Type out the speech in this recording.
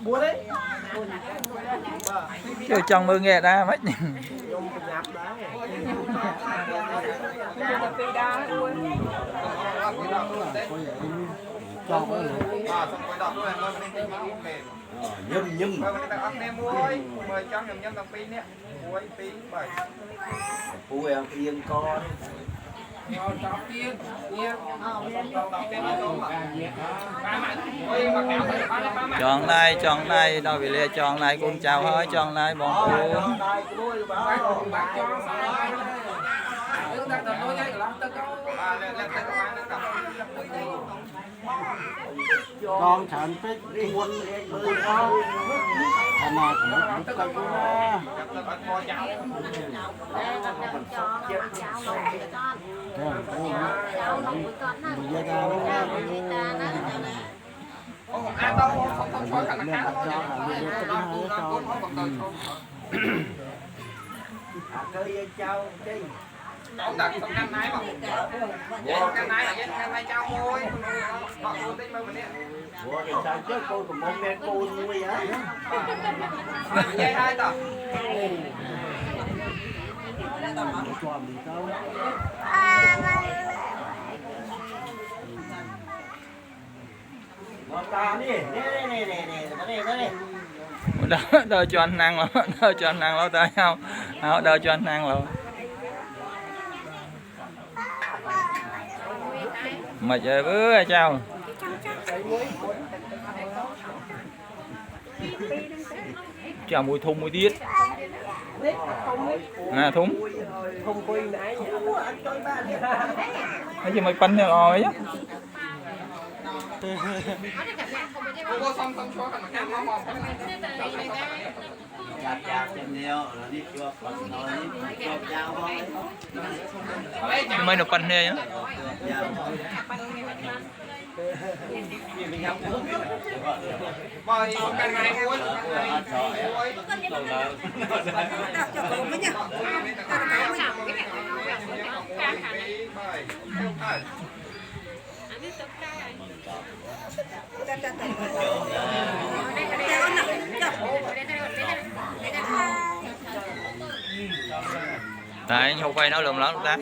búa đấy chứ trong mưa nghe ra mất nhâm nhâm cô em yên con chọn đây đâu bị lìa chọn lại con chào hơi chọn lại bọn cô con thằng phết quân bơi con thằng nào cũng được con Ông đặt trong năm nay mà. Năm nay là năm nay trao môi. Họ cô tính mấy bữa nè. ủa thì sao chứ cô còn một mẹ cô nuôi hả Dây hai tờ. tròn thì đâu ta đi nè đỡ cho anh ăn đỡ cho anh ăn lâu tay không đỡ cho anh ăn luôn mà chơi bữa chào chào mùi thùng mùi tiết nè thúng thấy chưa mày phân theo rồi á Cô xong cho thằng khác nó mong. chào chân neo là đi chưa còn nói đi chào thôi mày nó phân theo nhá Mời căn này cuối. tại không quay nó lùm lắm ta